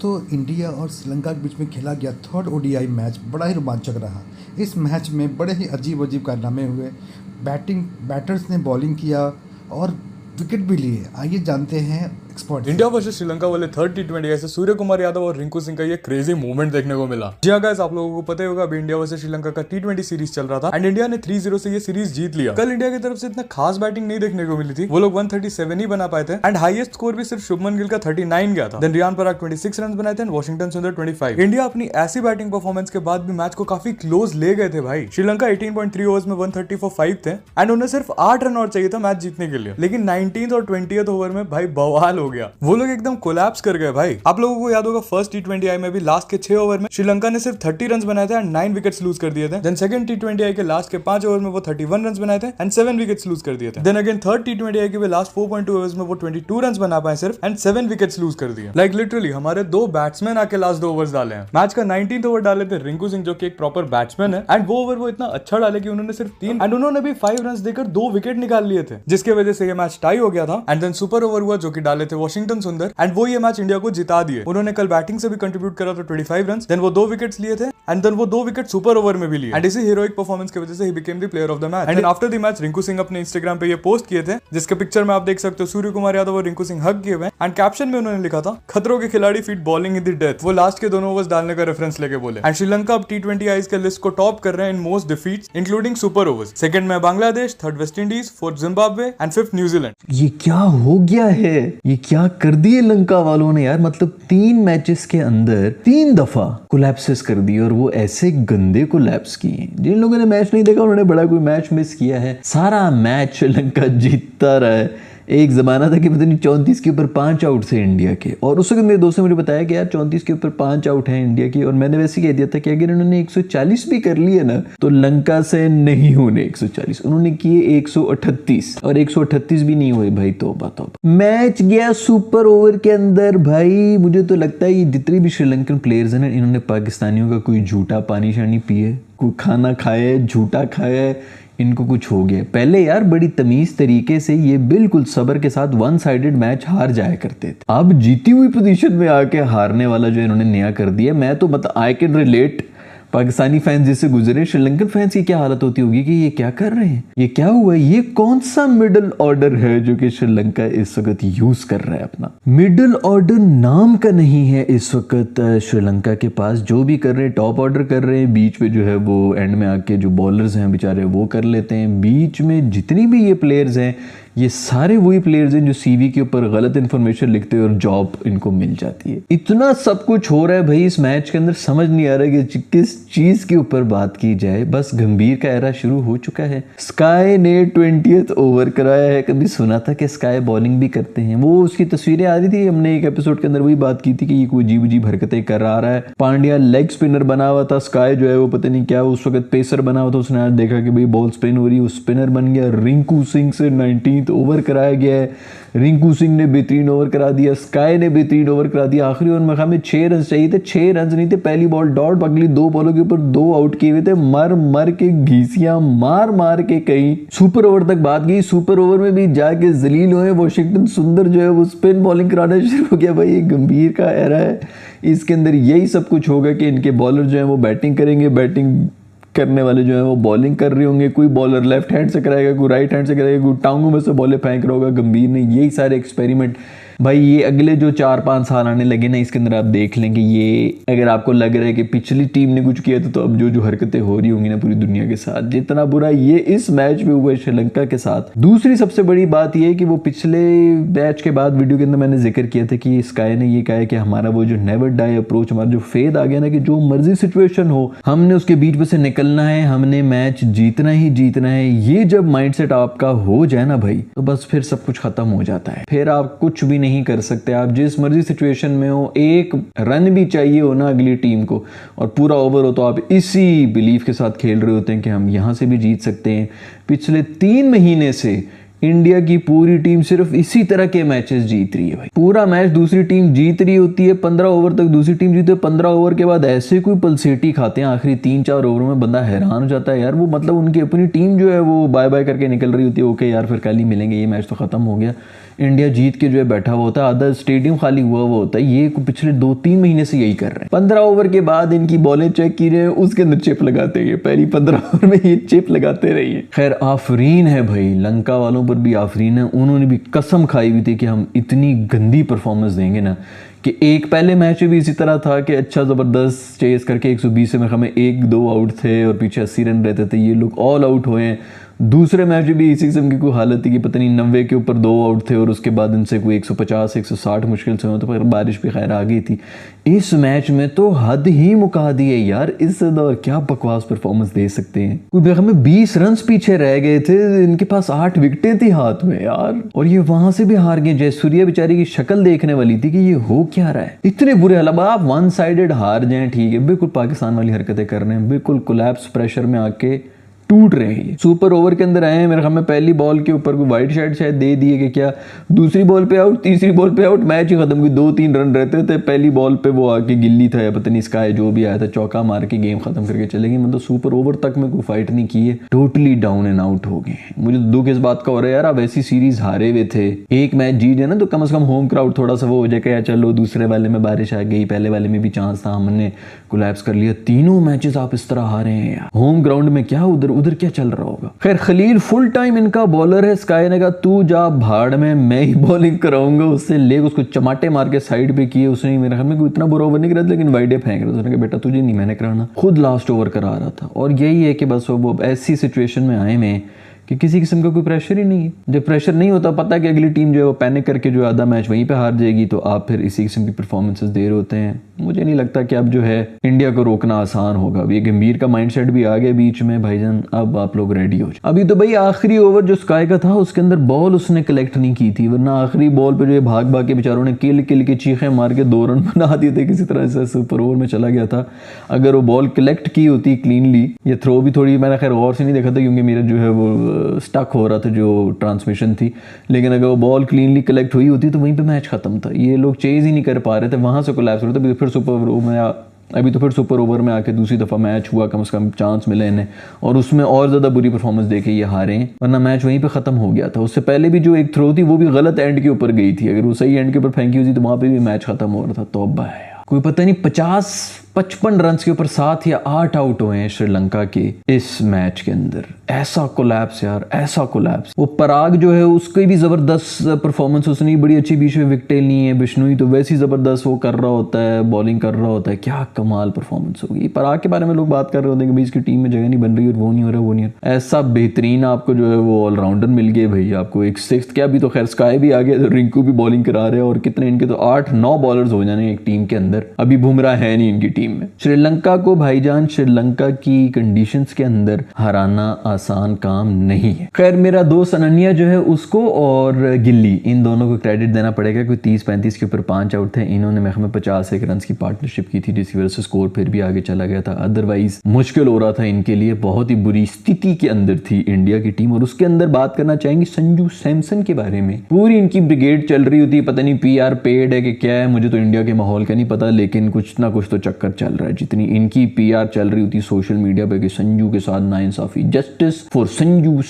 दोस्तों, इंडिया और श्रीलंका के बीच में खेला गया थर्ड ओडीआई मैच बड़ा ही रोमांचक रहा। इस मैच में बड़े ही अजीब अजीब कारनामे हुए। बैटर्स ने बॉलिंग किया और विकेट भी लिए। आइए जानते हैं एक्सपर्ट। इंडिया वर्सेस श्रीलंका वाले थर्ड टी20 ऐसे सूर्य कुमार यादव और रिंकू सिंह का ये क्रेजी मूवमेंट देखने को मिला। जी हाँ गाइस, आप लोगों को पता ही होगा अभी इंडिया वर्सेस श्रीलंका का टी20 सीरीज चल रहा था एंड इंडिया ने 3-0 से ये सीरीज जीत लिया। कल इंडिया की तरफ से इतना खास बैटिंग नहीं देखने को मिली थी, वो लोग 137 ही बना पाए थे एंड हाईएस्ट स्कोर भी सिर्फ शुभमन गिल का 39 गया था। देन रियान पराग 26 रन बनाए थे एंड वॉशिंगटन सुंदर 25। इंडिया अपनी ऐसी बैटिंग परफॉर्मेंस के बाद भी मैच को काफी क्लोज ले गए थे भाई। श्रीलंका 18.3 ओवर्स में 130 फॉर 5 थे एंड उन्हें सिर्फ 8 रन और चाहिए था मैच जीतने के लिए, लेकिन 19th और 20th ओवर में भाई बवाल हो गया। वो लोग एकदम कोलैप्स कर गए भाई। आप लोगों को याद होगा फर्स्ट टी20 में भी लास्ट के 6 ओवर में श्रीलंका ने सिर्फ 30 रन बनाए थे एंड 9 विकेट्स लूज कर दिए थे। देन सेकंड टी20 के लास्ट के 5 ओवर में वो 31 रन बनाए थे एंड 7 विकेट्स लूज कर दिए थे। देन अगेन थर्ड टी20 के लास्ट 4.2 ओवर्स में वो 22 रन बना पाए सिर्फ एंड 7 विकेट्स लूज कर दिए। लाइक लिटरली हमारे दो बैट्समैन आके लास्ट 2 ओवर्स डाले हैं। मैच का 19th ओवर डाले थे रिंकू सिंह जो कि एक प्रॉपर बैट्समैन है एंड वो ओवर वो इतना अच्छा डाले कि उन्होंने सिर्फ 3 एंड उन्होंने भी 5 रन देकर 2 विकेट निकाल लिए थे, जिसकी वजह से ये मैच टाई हो गया था। एंड देन सुपर ओवर हुआ जो कि डाले थे वॉशिंगटन सुंदर एंड वो ये मैच इंडिया को जिता दिए। उन्होंने कल बैटिंग से भी कंट्रीब्यूट करा था 25 रन, देन वो 2 विकेट्स लिए थे एंड देन वो 2 विकेट सुपर ओवर में भी लिए एंड इसी हीरोइक परफॉर्मेंस की वजह से he became the player of the match. And after the match Rinku Singh अपने इंस्टाग्राम पे ये पोस्ट किए थे, जिसके पिक्चर में आप देख सकते हो सूर्य कुमार यादव और रिंकू सिंह हग किए हुए एंड कैप्शन में उन्होंने लिखा था खतरों के खिलाड़ी feet bowling in the death. वो लास्ट के दोनों ओवर्स डालने का रेफरेंस लेके बोले। एंड श्रीलंका अब टी20 आईज के लिस्ट को टॉप कर रहे हैं in most defeats including super overs. Second में Bangladesh, third West Indies, fourth Zimbabwe and fifth New Zealand. ये क्या हो गया है? ये क्या कर दिए लंका वालों ने यार। मतलब 3 मैचेस के अंदर 3 दफा कोलैप्सेस कर दिए और वो ऐसे गंदे कोलैप्स किए। जिन लोगों ने मैच नहीं देखा उन्होंने बड़ा कोई मैच मिस किया है। सारा मैच श्रीलंका जीतता रहा है। एक जमाना था कि पता नहीं 34 के ऊपर 5 आउट थे इंडिया के, और उस वक्त मेरे दोस्त ने मुझे बताया कि यार 34 के ऊपर 5 आउट हैं इंडिया की, और मैंने वैसे कह दिया था कि अगर इन्होंने 140 भी कर लिए ना तो लंका से नहीं होने 140। उन्होंने किए 138 और 138 भी नहीं हुए भाई। तो मैच गया सुपर ओवर के अंदर भाई। मुझे तो लगता है ये जितने भी श्रीलंकन प्लेयर्स हैं ना, इन्होंने पाकिस्तानियों का कोई झूठा पानी शानी पिए, कोई खाना खाए, झूठा खाया, इनको कुछ हो गया। पहले यार बड़ी तमीज तरीके से ये बिल्कुल सब्र के साथ 1 साइडेड मैच हार जाया करते थे। अब जीती हुई पोजीशन में आके हारने वाला जो इन्होंने नया कर दिया, मैं तो मतलब I can relate. Pakistani fans जिससे गुजरे, श्रीलंकन फैंस की क्या हालत होती होगी कि ये क्या कर रहे हैं, ये क्या हुआ, ये कौन सा मिडिल ऑर्डर है जो कि श्रीलंका इस वक्त यूज कर रहा है। अपना मिडिल ऑर्डर नाम का नहीं है इस वक्त श्रीलंका के पास। जो भी कर रहे हैं टॉप ऑर्डर कर रहे हैं, बीच में जो है वो एंड में आके जो बॉलर्स हैं बेचारे वो कर लेते हैं। बीच में जितनी भी ये प्लेयर्स हैं ये सारे वही प्लेयर्स हैं जो सीवी के ऊपर गलत इंफॉर्मेशन लिखते हैं और जॉब इनको मिल जाती है। इतना सब कुछ हो रहा है भाई इस मैच के अंदर, समझ नहीं आ रहा कि किस चीज के ऊपर बात की जाए। बस गंभीर का एरा शुरू हो चुका है। स्काई ने 20th ओवर कराया है। कभी सुना था कि स्काई बॉलिंग भी करते हैं? वो उसकी तस्वीरें आ रही थी, हमने एक एपिसोड के अंदर वही बात की थी कि ये कोई अजीब अजीब हरकतें कर रहा है। पांड्या लेग स्पिनर बना हुआ था, स्काई जो है वो पता नहीं क्या उस वक्त पेसर बना हुआ था। उसने आज देखा कि भाई बॉल स्पिन हो रही है, स्पिनर बन गया। रिंकू सिंह से 19th ओवर कराया गया है। रिंकू सिंह ने बेहतरीन ओवर करा दिया, स्काई ने बेहतरीन ओवर करा दिया। आखिरी ओवर में हमें 6 रन चाहिए थे, 6 रन नहीं थे। पहली बॉल डॉट, अगली 2 बॉलों के ऊपर 2 आउट किए हुए थे। मर के घीसियां मार के कहीं सुपर ओवर तक बात गई। सुपर ओवर में भी जाके जलील हुए। वॉशिंगटन सुंदर जो है वो स्पिन बॉलिंग कराना शुरू हो गया। भाई ये गंभीर का एरा है, इसके अंदर यही सब कुछ होगा कि इनके बॉलर जो है वो बैटिंग करेंगे, बैटिंग करने वाले जो है वो बॉलिंग कर रहे होंगे। कोई बॉलर लेफ्ट हैंड से कराएगा, कोई राइट हैंड से कराएगा, कोई टांगों में से बॉलें फेंक रहा होगा। गंभीर ने यही सारे एक्सपेरिमेंट भाई ये अगले जो 4-5 साल आने लगे ना, इसके अंदर आप देख लें कि ये अगर आपको लग रहा है कि पिछली टीम ने कुछ किया था, तो अब जो हरकतें हो रही होंगी ना पूरी दुनिया के साथ, जितना बुरा ये इस मैच में हुआ है श्रीलंका के साथ। दूसरी सबसे बड़ी बात ये है कि वो पिछले मैच के बाद वीडियो के अंदर मैंने जिक्र किया था कि स्काई ने ये कहा है कि हमारा वो जो नेवर डाई अप्रोच, हमारा जो फेद आ गया ना कि जो मर्जी सिचुएशन हो हमने उसके बीच में से निकलना है, हमने मैच जीतना ही जीतना है। ये जब माइंडसेट आपका हो जाए ना भाई, तो बस फिर सब कुछ खत्म हो जाता है। फिर आप कुछ भी नहीं कर सकते। आप जिस मर्जी सिचुएशन में हो, 1 रन भी चाहिए हो ना अगली टीम को और पूरा ओवर हो, तो आप इसी बिलीफ के साथ खेल रहे होते हैं कि हम यहां से भी जीत सकते हैं। पिछले 3 महीने से इंडिया की पूरी टीम सिर्फ इसी तरह के मैचेस जीत रही है भाई। पूरा मैच दूसरी टीम जीत रही होती है, 15 ओवर तक दूसरी टीम जीते, 15 ओवर के बाद ऐसे कोई पलसेटी खाते हैं आखिरी 3-4 ओवरों में, बंदा हैरान हो जाता है यार। वो मतलब उनकी अपनी टीम जो है वो बाय बाय करके निकल रही होती है, ओके यार फिर कल ही मिलेंगे, ये मैच तो खत्म हो गया। इंडिया जीत के जो है बैठा हुआ होता है, आधा स्टेडियम खाली हुआ होता है। ये पिछले 2-3 महीने से यही कर रहे हैं। 15 ओवर के बाद इनकी बॉलें चेक की रहे हैं, उसके अंदर चिप लगाते हैं। पहली 15 ओवर में ये चिप लगाते रहिए। खैर आफरीन है भाई, लंका वालों पर भी आफरीन है। उन्होंने भी कसम खाई हुई थी कि हम इतनी गंदी परफॉर्मेंस देंगे ना, कि एक पहले मैच में भी इसी तरह था कि अच्छा ज़बरदस्त चेस करके 120 में हमें 1-2 आउट थे और पीछे 80 रन रहते थे, ये लोग ऑल आउट हुए हैं। दूसरे मैच में भी इसी किस्म की कोई हालत थी कि पता नहीं 90 के ऊपर 2 आउट थे और उसके बाद इनसे कोई 150-160 मुश्किल से हुए, तो फिर बारिश भी खैर आ गई थी। इस मैच में तो हद ही मुका दी है यार, इससे और क्या बकवास परफॉर्मेंस दे सकते हैं। कोई हमें 20 रन पीछे रह गए थे, इनके पास 8 विकेटें थी हाथ में यार, और ये वहां से भी हार गए। जयसूर्या बेचारी की शक्ल देखने वाली थी कि ये हो क्या रहा है, इतने बुरे हालात। आप वन साइडेड हार जाएं ठीक है, बिल्कुल पाकिस्तान वाली हरकतें कर रहे हैं, बिल्कुल कोलैप्स प्रेशर में आके टूट रहे हैं। सुपर ओवर के अंदर आए हैं, मेरे ख्याल में पहली बॉल के ऊपर कोई वाइट शर्ट शायद दे दिए कि क्या, दूसरी बॉल पे आउट, तीसरी बॉल पे आउट, मैच ही खत्म हुई। 2-3 रन रहते थे, पहली बॉल पे वो आके गिल्ली था या पता नहीं स्काई जो भी आया था, चौका मार के गेम खत्म करके चले गए। मतलब सुपर ओवर तक में कोई फाइट नहीं की है, टोटली डाउन एंड आउट हो गए। मुझे तो दुख इस बात का हो रहा है यार, अब ऐसी सीरीज हारे हुए थे, एक मैच जीत जाए ना तो कम से कम होम क्राउड थोड़ा सा वो हो जाए कि चलो दूसरे वाले में बारिश आ गई, पहले वाले में भी चांस था, हमने कोलैप्स कर लिया। तीनों मैचेस आप इस तरह हारे हैं यार, होम ग्राउंड में क्या, उधर क्या चल रहा होगा। खैर खलील फुल टाइम इनका बॉलर है। स्काई ने कहा तू जा भाड़ में, मैं ही बॉलिंग कराऊंगा। उससे ले उसको चमाटे मार के साइड पे किए उसने। मेरे ख्याल में कोई इतना बुरा ओवर नहीं करा, लेकिन वाइडे फेंक रहा था। उसने कहा बेटा तुझे नहीं मैंने कराना, खुद लास्ट ओवर करा रहा था। और यही है कि बस वो ऐसी सिचुएशन में आए में कि किसी किस्म का कोई प्रेशर ही नहीं है। जब प्रेशर नहीं होता, पता है कि अगली टीम जो है वो पैनिक करके जो आधा मैच वहीं पे हार जाएगी, तो आप फिर इसी किस्म की परफॉर्मेंसेस दे रहे होते हैं। मुझे नहीं लगता कि अब जो है इंडिया को रोकना आसान होगा। अब ये गंभीर का माइंडसेट भी आ गया बीच में, भाईजान अब आप लोग रेडी हो जाए। अभी तो भाई आखिरी ओवर जो स्काई का था उसके अंदर बॉल उसने कलेक्ट नहीं की थी, वरना आखिरी बॉल पे जो भाग भाग के बेचारों ने किल के चीखें मार के 2 रन बना दिए थे। किसी तरह से सुपर ओवर में चला गया था। अगर वो बॉल कलेक्ट की होती क्लीनली, ये थ्रो भी थोड़ी मैंने खैर गौर से नहीं देखा था क्योंकि मेरा जो है वो स्टक हो रहा था जो ट्रांसमिशन थी, लेकिन अगर वो बॉल क्लीनली कलेक्ट हुई होती तो वहीं पे मैच खत्म था। ये लोग चेज ही नहीं कर पा रहे थे, वहां से कोलैप्स हो रहा था। फिर सुपर ओवर में आके दूसरी दफा मैच हुआ, कम से कम चांस मिले इन्हें, और उसमें और ज्यादा बुरी परफॉर्मेंस देके ये हारे हैं, वरना मैच वहीं पे खत्म हो गया था। उससे पहले भी जो एक थ्रो थी वो भी गलत एंड के ऊपर गई थी, अगर वो सही एंड के ऊपर फेंकी होती तो वहां पे भी मैच खत्म हो रहा था। तौबा है, कोई पता नहीं 55 रन के ऊपर 7 या 8 आउट हुए हैं श्रीलंका के इस मैच के अंदर। ऐसा कोलैप्स यार, ऐसा कोलैप्स। वो पराग जो है उसकी भी जबरदस्त परफॉर्मेंस, उसने बड़ी अच्छी बीच में विकेटें ली है। बिश्नोई तो वैसी जबरदस्त वो कर रहा होता है, बॉलिंग कर रहा होता है, क्या कमाल परफॉर्मेंस होगी। पराग के बारे में लोग बात कर रहे होते हैं कि भाई इसकी टीम में जगह नहीं बन रही और वो नहीं हो रहा, वो नहीं हो रहा। ऐसा बेहतरीन आपको जो है वो ऑलराउंडर मिल गए भाई, आपको एक 6th क्या, अभी तो खैर स्काई भी आ गया, तो रिंकू भी बॉलिंग करा रहे हैं, और कितने इनके तो 8-9 बॉलर्स हो जाने एक टीम के अंदर। अभी बुमराह है नहीं इनकी टीम में। श्रीलंका को भाईजान, श्रीलंका की कंडीशंस के अंदर हराना आसान काम नहीं है। खैर मेरा दोस्त अनन्या जो है उसको और गिल्ली, इन दोनों को क्रेडिट देना पड़ेगा। कोई 30-35 के ऊपर 5 आउट थे, इन्होंने मैं 51 रन की पार्टनरशिप की थी, जिसकी वजह से स्कोर फिर भी आगे चला गया था। अदरवाइज मुश्किल हो रहा था इनके लिए, बहुत ही बुरी स्थिति के अंदर थी इंडिया की टीम। और उसके अंदर बात करना चाहेंगे संजू सैमसन के बारे में। पूरी इनकी ब्रिगेड चल रही होती है, पता नहीं PR पेड है कि क्या है, मुझे तो इंडिया के माहौल का नहीं पता, लेकिन कुछ ना कुछ तो चक्कर चल रहा है। जितनी इनकी PR चल रही होती सोशल मीडिया पे कि संजू के साथ नाइंसाफी, जस्टिस फॉर संजू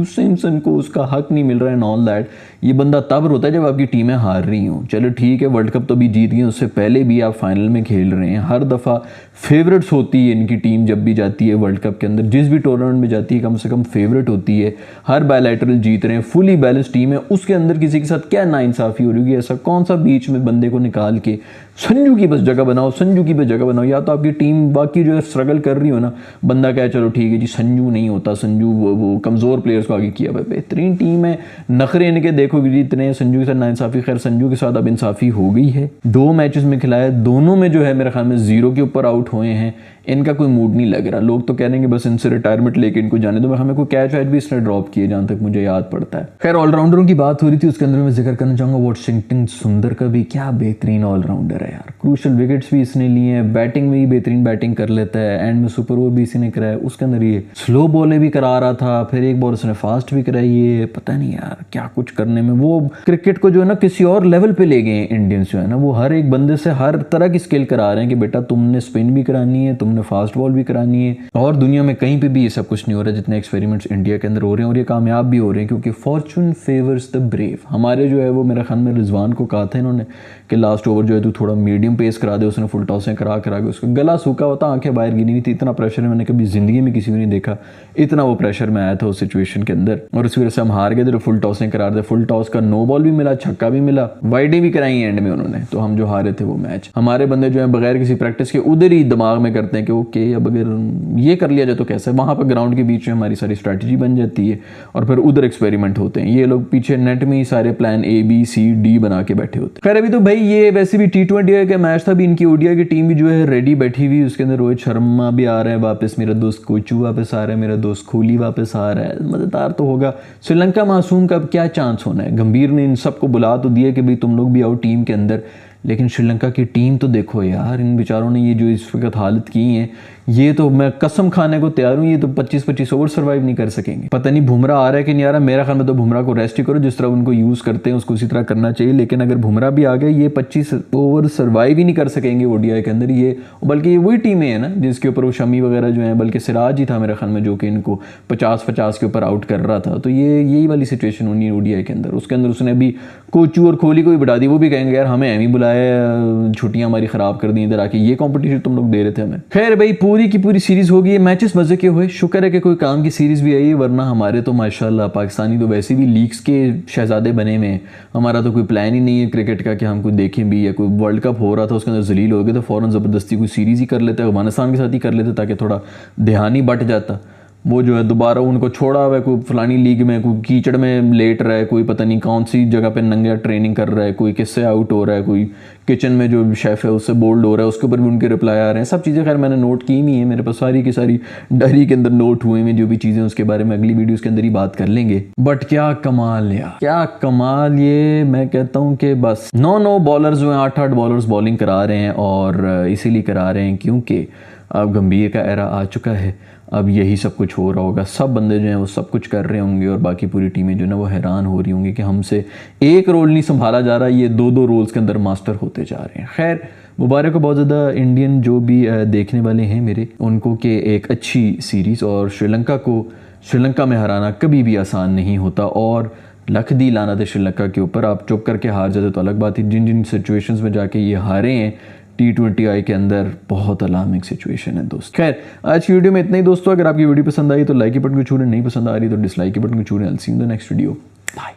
सैमसन को उसका हक नहीं मिल रहा है, ऑल दैट। ये बंदा तब रोता है जब आपकी टीमें हार रही हो। चलो ठीक है, वर्ल्ड कप तो भी जीत गए, उससे पहले भी आप फाइनल में खेल रहे हैं। हर दफा फेवरेट्स होती है इनकी टीम, जब भी जाती है वर्ल्ड कप के अंदर, जिस भी टूर्नामेंट में जाती है कम से कम फेवरेट होती है। हर बायलैटरल जीत रहे हैं, फुली बैलेंस टीम है, उसके अंदर किसी के साथ क्या नाइंसाफी हो रही है। ऐसा कौन सा बीच में बंदे को निकाल के संजू की बस जगह बनाओ, संजू की बस जगह बनाओ। या तो आपकी टीम बाकी जो है स्ट्रगल कर रही हो ना, बंदा क्या चलो ठीक है जी संजू नहीं होता, संजू वो कमज़ोर प्लेयर्स को आगे किया हुआ। बेहतरीन टीम है, नखरे इनके देखोगे जी इतने, संजू के साथ नाइंसाफी। खैर संजू के साथ अब इंसाफी हो गई है। 2 मैचेस में खिलाया, दोनों में जो है मेरे ख्याल में 0 के ऊपर आउट हुए हैं। इनका कोई मूड नहीं लग रहा। लोग तो कह रहे हैं कि बस इनसे रिटायरमेंट लेके इनको जाने दो। हमें कोई कैच वैच भी इसने ड्रॉप किए जहां तक मुझे याद पड़ता है। खैर ऑलराउंडरों की बात हो रही थी, उसके अंदर मैं जिक्र करना चाहूंगा वाशिंगटन सुंदर का भी। क्या बेहतरीन ऑलराउंडर है यार, क्रूशल विकेट्स भी इसने लिए हैं, बैटिंग में ही बेहतरीन बैटिंग कर लेता है, एंड में सुपर ओवर भी इसी ने कराया, उसके अंदर ये स्लो बॉलें भी करा रहा था, फिर एक बॉल उसने फास्ट भी कराई। ये पता नहीं यार क्या कुछ करने में, वो क्रिकेट को जो है ना किसी और लेवल पे ले गए हैं इंडियंस जो है ना, वो हर एक बंदे से हर तरह की स्किल करा रहे हैं कि बेटा तुमने स्पिन भी करानी है, तुमने फास्ट बॉल भी करानी है। और दुनिया में कहीं पे भी ये सब कुछ नहीं हो रहा जितने एक्सपेरिमेंट्स इंडिया के अंदर हो रहे हैं, और ये कामयाब भी हो रहे हैं क्योंकि फॉर्चून फेवर्स द ब्रेव। हमारे जो है वो मेरा ख्याल में रिजवान को कहा था इन्होंने कि लास्ट ओवर जो है तू थोड़ा मीडियम पेस करा दे, उसने फुल टॉसें करा के उसका गला सूखा होता, आंखें बाहर गिनी हुई थी। इतना प्रेशर मैंने कभी जिंदगी में किसी को नहीं देखा, इतना वो प्रेशर में आया था उस सिचुएशन के अंदर, और इस वजह से हम हार गए थे। फुल टॉसें करा रहे थे, फुल टॉस का नो बॉल भी मिला, छक्का भी मिला, वाइडें भी कराई एंड में उन्होंने, तो हम जो हारे थे वो मैच। हमारे बंदे जो है बगैर किसी प्रैक्टिस के उधर ही दिमाग में करते हैं कि ओके अब अगर ये कर लिया जाए तो कैसे, वहां पर ग्राउंड के बीच में हमारी सारी स्ट्रैटेजी बन जाती है और फिर उधर एक्सपेरिमेंट होते हैं। ये लोग पीछे नेट में ही सारे प्लान ABCD बना के बैठे होते हैं। खैर अभी तो भाई ये वैसे भी T20 का मैच था, भी इनकी ओडीआई की टीम भी जो है रेडी बैठी हुई, उसके अंदर रोहित शर्मा भी आ रहा है वापस, मेरा दोस्त कोचू वापस आ रहा है, मेरा दोस्त कोहली वापस आ रहा है, मजेदार तो होगा। श्रीलंका मासूम का अब क्या चांस होना है, गंभीर ने इन सबको बुला तो दिया कि भाई तुम लोग भी आओ टीम के अंदर, लेकिन श्रीलंका की टीम तो देखो यार, इन बेचारों ने ये जो इस वक्त हालत की है, ये तो मैं कसम खाने को तैयार हूँ, ये तो 25-25 ओवर सर्वाइव नहीं कर सकेंगे। पता नहीं बुमराह आ रहा है कि नहीं आ रहा, मेरा ख्याल में तो बुमराह को रेस्ट ही करो, जिस तरह उनको यूज़ करते हैं उसको उसी तरह करना चाहिए। लेकिन अगर बुमराह भी आ गए, ये 25 ओवर सर्वाइव ही नहीं कर सकेंगे ओडीआई के अंदर ये, बल्कि ये वही टीमें हैं ना जिसके ऊपर वो शमी वगैरह जो है, बल्कि सिराज ही था मेरे ख्याल में जो कि इनको 50-50 के ऊपर आउट कर रहा था। तो ये यही वाली सिचुएशन होनी है ओडीआई के अंदर। उसके अंदर उसने अभी कोचू और कोहली को भी बढ़ा दी, वो भी कहेंगे यार हमें ही बुलाया, छुट्टियां हमारी खराब कर दी इधर आके, ये कंपटीशन तुम लोग दे रहे थे हमें। खैर भाई पूरी की पूरी सीरीज हो गई, मैचेस मजे के हुए, शुक्र है कि कोई काम की सीरीज भी आई है, वरना हमारे तो माशाल्लाह पाकिस्तानी तो वैसे भी लीग्स के शहजादे बने में, हमारा तो कोई प्लान ही नहीं है क्रिकेट का कि हम कोई देखें भी, या कोई वर्ल्ड कप हो रहा था उसके अंदर जलील हो गए तो फौरन ज़बरदस्ती कोई सीरीज ही कर लेते, अफगानिस्तान के साथ ही कर लेते ताकि थोड़ा ध्यान ही बट जाता। वो जो है दोबारा उनको छोड़ा हुआ है, कोई फलानी लीग में कोई कीचड़ में लेट रहा है, कोई पता नहीं कौन सी जगह पे नंगे ट्रेनिंग कर रहा है, कोई किससे आउट हो रहा है, कोई किचन में जो शेफ़ है उससे बोल्ड हो रहा है, उसके ऊपर भी उनके रिप्लाई आ रहे हैं। सब चीज़ें खैर मैंने नोट की नहीं है, मेरे पास सारी की सारी डायरी के अंदर नोट हुए हैं जो भी चीज़ें, उसके बारे में अगली वीडियोज़ के अंदर ही बात कर लेंगे। बट क्या कमाल यार, क्या कमाल, ये मैं कहता हूँ कि बस 9 बॉलर्स जो हैं 8 बॉलर्स बॉलिंग करा रहे हैं, और इसीलिए करा रहे हैं क्योंकि अब गंभीर का एरा आ चुका है, अब यही सब कुछ हो रहा होगा, सब बंदे जो हैं वो सब कुछ कर रहे होंगे, और बाकी पूरी टीमें जो है ना वो हैरान हो रही होंगी कि हमसे एक रोल नहीं संभाला जा रहा, ये 2-2 रोल्स के अंदर मास्टर होते जा रहे हैं। खैर मुबारक हो बहुत ज़्यादा इंडियन जो भी देखने वाले हैं मेरे, उनको कि एक अच्छी सीरीज़, और श्रीलंका में हराना कभी भी आसान नहीं होता, और लख दी लानत है श्रीलंका के ऊपर। आप चुप करके हार जाते तो अलग बात है, जिन जिन सिचुएशंस में जाके ये हारे हैं T20I के अंदर, बहुत अलार्मिंग सिचुएशन है दोस्त। खैर आज की वीडियो में इतना ही दोस्तों, अगर आपकी वीडियो पसंद आई तो लाइक के बटन को छू लें, नहीं पसंद आ रही तो डिसलाइक के बटन को छू लें। I'll see you in the next video. Bye.